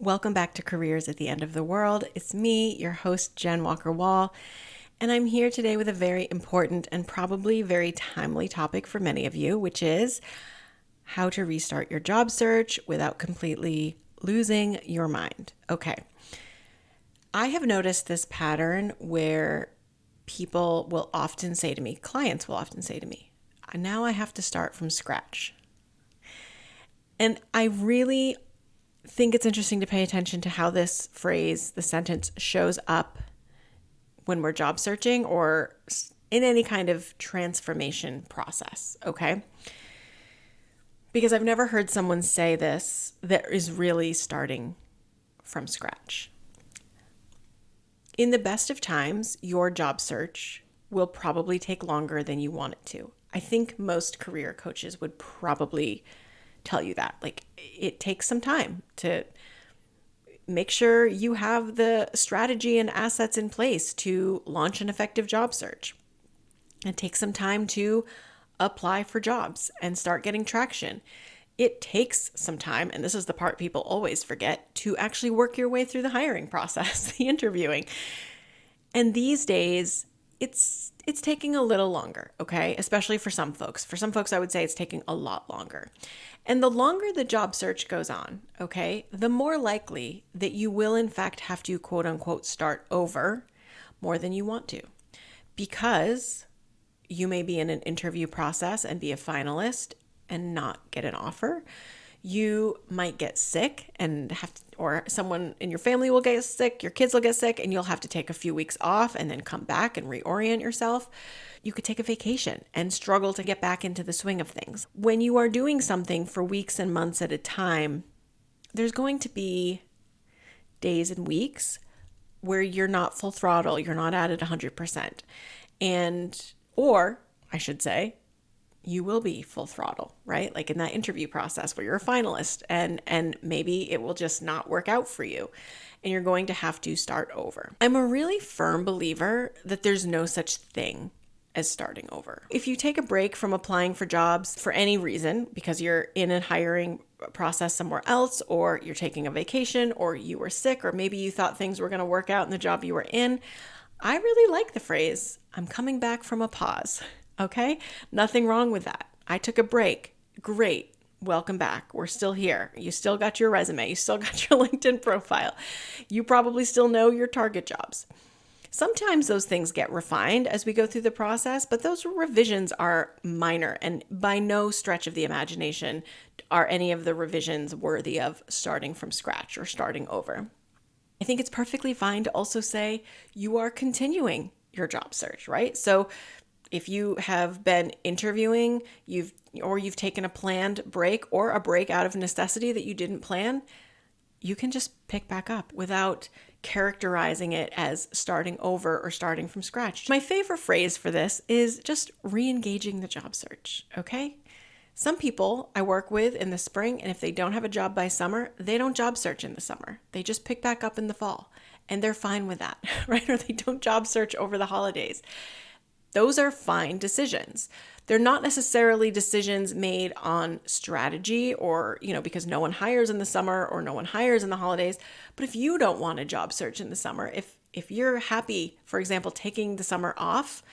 Welcome back to Careers at the End of the World. It's me, your host, Jenn Walker Wall, and I'm here today with a very important and probably very timely topic for many of you, which is how to restart your job search without completely losing your mind. Okay. I have noticed this pattern where people will often say to me, clients will often say to me, now I have to start from scratch. And I really think it's interesting to pay attention to how this phrase, the sentence, shows up when we're job searching or in any kind of transformation process, okay? Because I've never heard someone say this that is really starting from scratch. In the best of times, your job search will probably take longer than you want it to. I think most career coaches would probably tell you that. Like, it takes some time to make sure you have the strategy and assets in place to launch an effective job search. It takes some time to apply for jobs and start getting traction. It takes some time, and this is the part people always forget, to actually work your way through the hiring process, the interviewing. And these days, it's taking a little longer, okay? Especially for some folks. For some folks, I would say it's taking a lot longer. And the longer the job search goes on, okay, the more likely that you will in fact have to quote unquote start over more than you want to, because you may be in an interview process and be a finalist and not get an offer. You might get sick and have to, or someone in your family will get sick, your kids will get sick, and you'll have to take a few weeks off and then come back and reorient yourself. You could take a vacation and struggle to get back into the swing of things. When you are doing something for weeks and months at a time, there's going to be days and weeks where you're not full throttle, you're not at it 100%. Or I should say, you will be full throttle, right? Like in that interview process where you're a finalist and maybe it will just not work out for you and you're going to have to start over. I'm a really firm believer that there's no such thing as starting over. If you take a break from applying for jobs for any reason, because you're in a hiring process somewhere else, or you're taking a vacation, or you were sick, or maybe you thought things were going to work out in the job you were in, I really like the phrase, I'm coming back from a pause. Okay? Nothing wrong with that. I took a break. Great. Welcome back. We're still here. You still got your resume. You still got your LinkedIn profile. You probably still know your target jobs. Sometimes those things get refined as we go through the process, but those revisions are minor, and by no stretch of the imagination are any of the revisions worthy of starting from scratch or starting over. I think it's perfectly fine to also say you are continuing your job search, right? So if you have been interviewing, you've taken a planned break or a break out of necessity that you didn't plan, you can just pick back up without characterizing it as starting over or starting from scratch. My favorite phrase for this is just re-engaging the job search, okay? Some people I work with in the spring, and if they don't have a job by summer, they don't job search in the summer. They just pick back up in the fall, and they're fine with that, right? Or they don't job search over the holidays. Those are fine decisions. They're not necessarily decisions made on strategy or, because no one hires in the summer or no one hires in the holidays. But if you don't want a job search in the summer, if you're happy, for example, taking the summer off,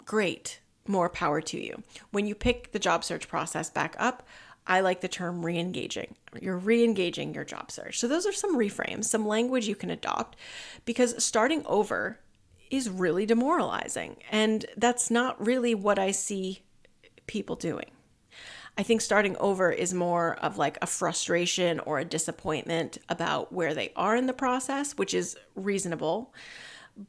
great, more power to you. When you pick the job search process back up, I like the term re-engaging. You're re-engaging your job search. So those are some reframes, some language you can adopt, because starting over is really demoralizing. And that's not really what I see people doing. I think starting over is more of like a frustration or a disappointment about where they are in the process, which is reasonable.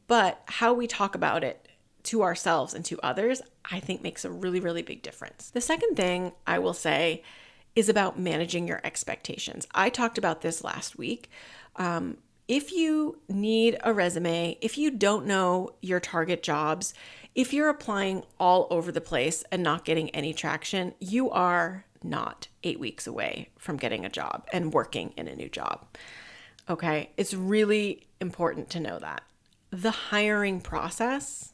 But how we talk about it to ourselves and to others, I think makes a really, really big difference. The second thing I will say is about managing your expectations. I talked about this last week. If you need a resume, if you don't know your target jobs, if you're applying all over the place and not getting any traction, you are not 8 weeks away from getting a job and working in a new job. Okay, it's really important to know that. The hiring process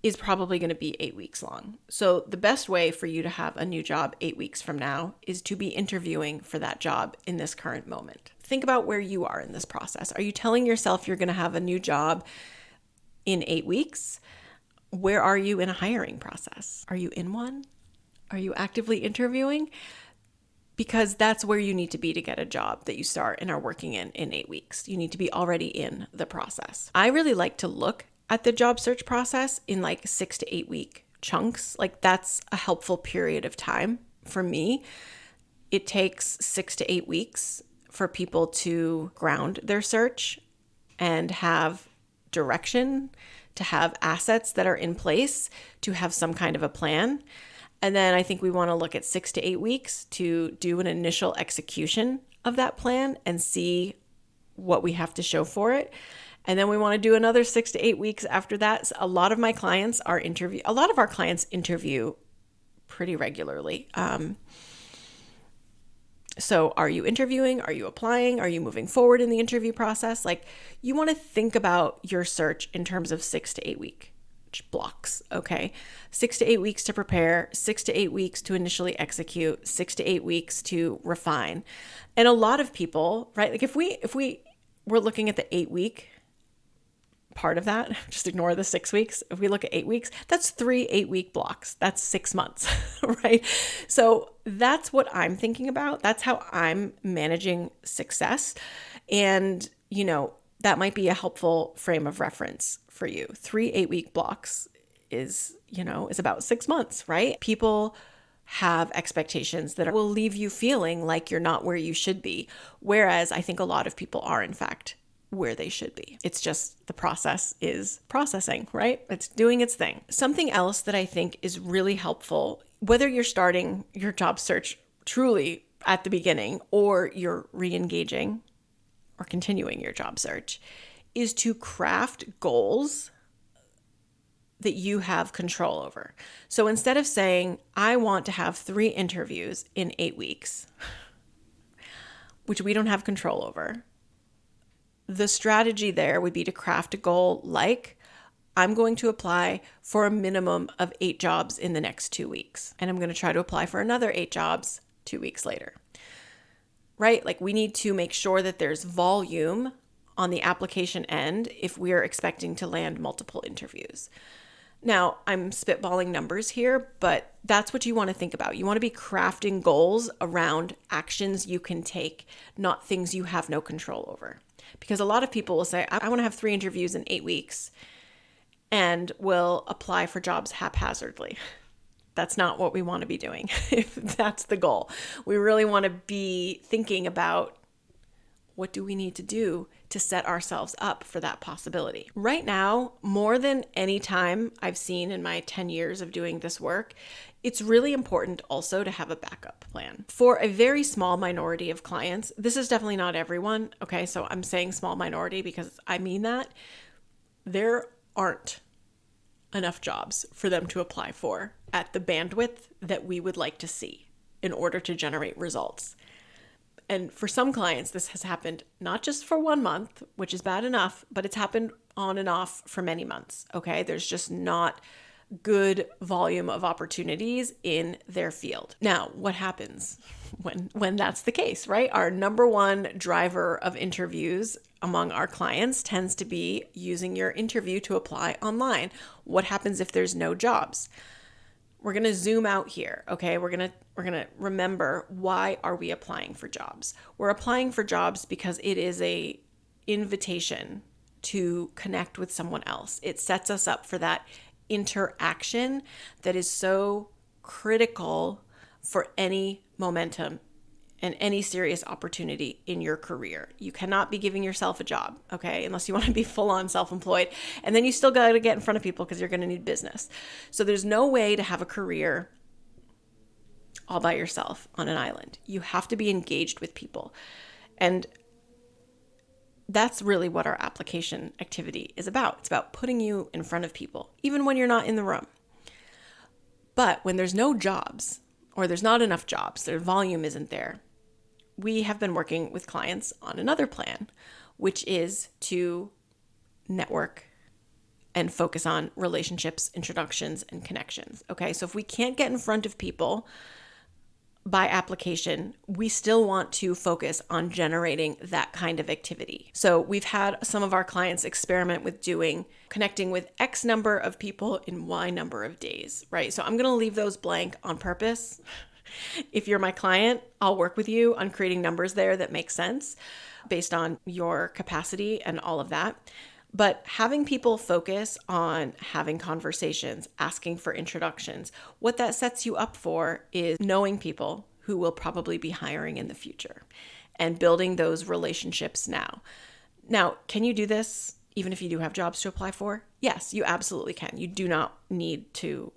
is probably going to be 8 weeks long. So the best way for you to have a new job 8 weeks from now is to be interviewing for that job in this current moment. think about where you are in this process. Are you telling yourself you're going to have a new job in 8 weeks? Where are you in a hiring process? Are you in one? Are you actively interviewing? Because that's where you need to be to get a job that you start and are working in 8 weeks. You need to be already in the process. I really like to look at the job search process in like 6 to 8 week chunks. Like that's a helpful period of time for me. It takes 6 to 8 weeks for people to ground their search and have direction, to have assets that are in place, to have some kind of a plan. And then I think we want to look at 6 to 8 weeks to do an initial execution of that plan and see what we have to show for it. And then we want to do another 6 to 8 weeks after that. A lot of our clients interview pretty regularly. So are you interviewing? Are you applying? Are you moving forward in the interview process? Like you want to think about your search in terms of 6 to 8 week blocks, okay? 6 to 8 weeks to prepare, 6 to 8 weeks to initially execute, 6 to 8 weeks to refine. And a lot of people, right? Like if we were looking at the 8 week part of that, just ignore the 6 weeks. If we look at 8 weeks, that's 3 8-week blocks. That's 6 months, right? So that's what I'm thinking about. That's how I'm managing success. And, that might be a helpful frame of reference for you. 3 8-week blocks is about 6 months, right? People have expectations that will leave you feeling like you're not where you should be. Whereas I think a lot of people are, in fact, where they should be. It's just the process is processing, right? It's doing its thing. Something else that I think is really helpful, whether you're starting your job search truly at the beginning or you're re-engaging or continuing your job search, is to craft goals that you have control over. So instead of saying, I want to have 3 interviews in 8 weeks, which we don't have control over, the strategy there would be to craft a goal like, I'm going to apply for a minimum of 8 jobs in the next 2 weeks. And I'm going to try to apply for another 8 jobs 2 weeks later, right? Like we need to make sure that there's volume on the application end if we're expecting to land multiple interviews. Now, I'm spitballing numbers here, but that's what you want to think about. You want to be crafting goals around actions you can take, not things you have no control over. Because a lot of people will say, I want to have 3 interviews in 8 weeks and will apply for jobs haphazardly. That's not what we want to be doing if that's the goal. We really want to be thinking about what do we need to do to set ourselves up for that possibility. Right now, more than any time I've seen in my 10 years of doing this work, it's really important also to have a backup plan. For a very small minority of clients, this is definitely not everyone, okay? So I'm saying small minority because I mean that. There aren't enough jobs for them to apply for at the bandwidth that we would like to see in order to generate results. And for some clients, this has happened not just for 1 month, which is bad enough, but it's happened on and off for many months, okay? There's just not good volume of opportunities in their field. Now, what happens when that's the case, right? Our number one driver of interviews among our clients tends to be using your interview to apply online. What happens if there's no jobs? We're going to zoom out here, okay? We're going to remember, why are we applying for jobs? We're applying for jobs because it is a invitation to connect with someone else. It sets us up for that interaction that is so critical for any momentum and any serious opportunity in your career. You cannot be giving yourself a job, okay, unless you want to be full-on self-employed. And then you still got to get in front of people because you're going to need business. So there's no way to have a career all by yourself on an island. You have to be engaged with people. And that's really what our application activity is about. It's about putting you in front of people, even when you're not in the room. But when there's no jobs, or there's not enough jobs, their volume isn't there, we have been working with clients on another plan, which is to network and focus on relationships, introductions, and connections. Okay, so if we can't get in front of people by application, we still want to focus on generating that kind of activity. So we've had some of our clients experiment with connecting with X number of people in Y number of days, right? So I'm going to leave those blank on purpose. If you're my client, I'll work with you on creating numbers there that make sense based on your capacity and all of that. But having people focus on having conversations, asking for introductions, what that sets you up for is knowing people who will probably be hiring in the future and building those relationships now. Now, can you do this even if you do have jobs to apply for? Yes, you absolutely can. You don't need to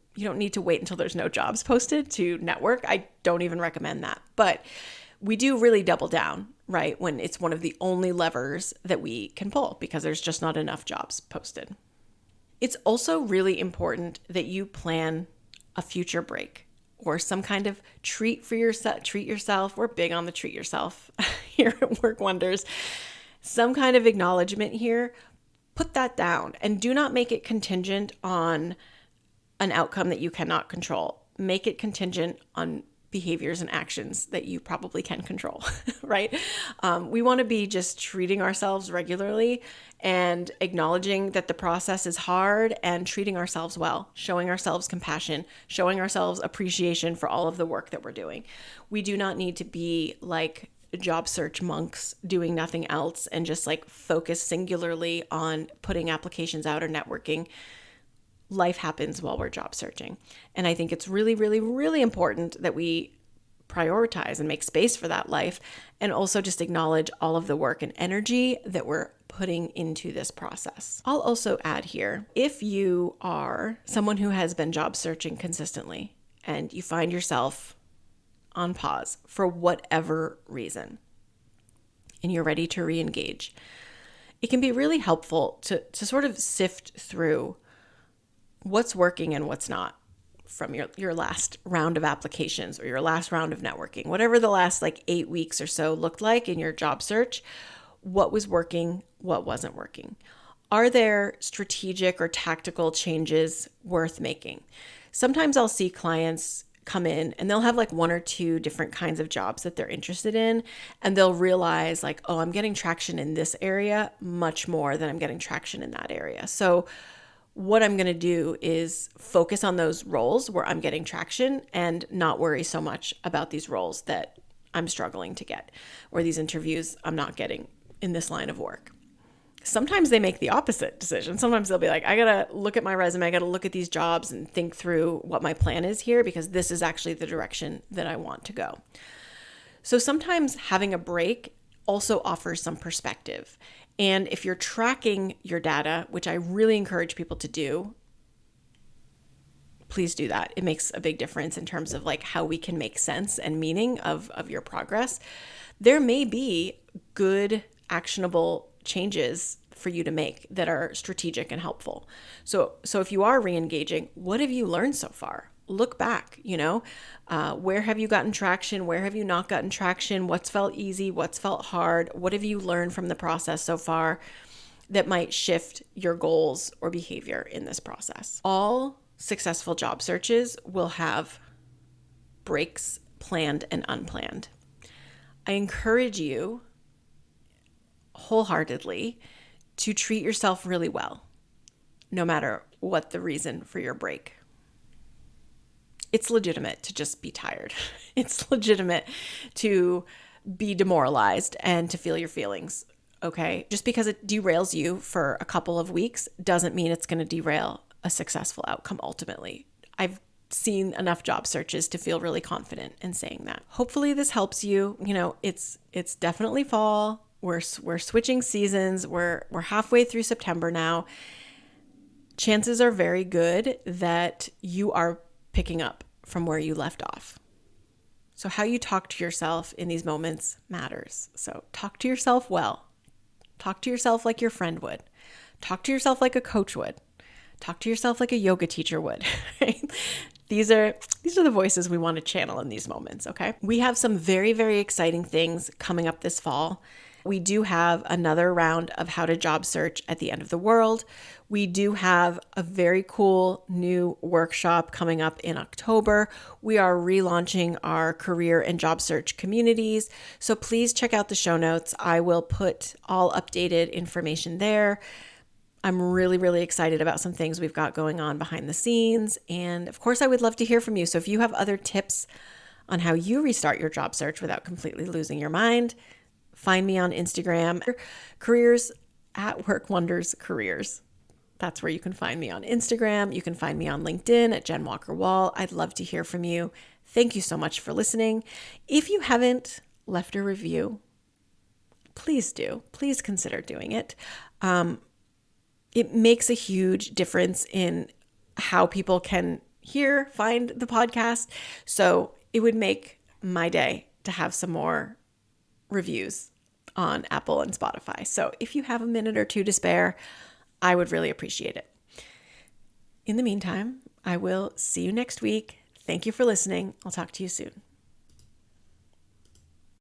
wait until there's no jobs posted to network. I don't even recommend that. But we do really double down, right, when it's one of the only levers that we can pull because there's just not enough jobs posted. It's also really important that you plan a future break or some kind of treat yourself. We're big on the treat yourself here at Work Wonders. Some kind of acknowledgement here. Put that down and do not make it contingent on an outcome that you cannot control. Make it contingent on behaviors and actions that you probably can control, right? We want to be just treating ourselves regularly and acknowledging that the process is hard and treating ourselves well, showing ourselves compassion, showing ourselves appreciation for all of the work that we're doing. We do not need to be like job search monks doing nothing else and just like focus singularly on putting applications out or networking. Life happens while we're job searching. And I think it's really, really, really important that we prioritize and make space for that life and also just acknowledge all of the work and energy that we're putting into this process. I'll also add here, if you are someone who has been job searching consistently and you find yourself on pause for whatever reason and you're ready to re-engage, it can be really helpful to sort of sift through what's working and what's not from your last round of applications or your last round of networking, whatever the last 8 weeks or so looked like in your job search. What was working, what wasn't working? Are there strategic or tactical changes worth making? Sometimes I'll see clients come in and they'll have one or two different kinds of jobs that they're interested in, and they'll realize oh, I'm getting traction in this area much more than I'm getting traction in that area. So what I'm going to do is focus on those roles where I'm getting traction and not worry so much about these roles that I'm struggling to get or these interviews I'm not getting in this line of work. Sometimes they make the opposite decision. Sometimes they'll be like, I got to look at my resume. I got to look at these jobs and think through what my plan is here because this is actually the direction that I want to go. So sometimes having a break also offers some perspective. And if you're tracking your data, which I really encourage people to do, please do that. It makes a big difference in terms of how we can make sense and meaning of your progress. There may be good, actionable changes for you to make that are strategic and helpful. So if you are re-engaging, what have you learned so far? Look back, where have you gotten traction? Where have you not gotten traction? What's felt easy? What's felt hard? What have you learned from the process so far that might shift your goals or behavior in this process? All successful job searches will have breaks, planned and unplanned. I encourage you wholeheartedly to treat yourself really well, no matter what the reason for your break. It's legitimate to just be tired. It's legitimate to be demoralized and to feel your feelings, okay? Just because it derails you for a couple of weeks doesn't mean it's going to derail a successful outcome ultimately. I've seen enough job searches to feel really confident in saying that. Hopefully this helps you. It's definitely fall. We're switching seasons. We're halfway through September now. Chances are very good that you are picking up from where you left off. So how you talk to yourself in these moments matters. So talk to yourself well. Talk to yourself like your friend would. Talk to yourself like a coach would. Talk to yourself like a yoga teacher would. Right? These are the voices we want to channel in these moments, okay? We have some very, very exciting things coming up this fall. We do have another round of How to Job Search at the End of the World. We do have a very cool new workshop coming up in October. We are relaunching our career and job search communities. So please check out the show notes. I will put all updated information there. I'm really, really excited about some things we've got going on behind the scenes. And of course, I would love to hear from you. So if you have other tips on how you restart your job search without completely losing your mind, find me on Instagram, Careers at Work Wonders Careers. That's where you can find me on Instagram. You can find me on LinkedIn at Jenn Walker Wall. I'd love to hear from you. Thank you so much for listening. If you haven't left a review, please do. Please consider doing it. It makes a huge difference in how people can find the podcast. So it would make my day to have some more reviews on Apple and Spotify. So if you have a minute or two to spare, I would really appreciate it. In the meantime, I will see you next week. Thank you for listening. I'll talk to you soon.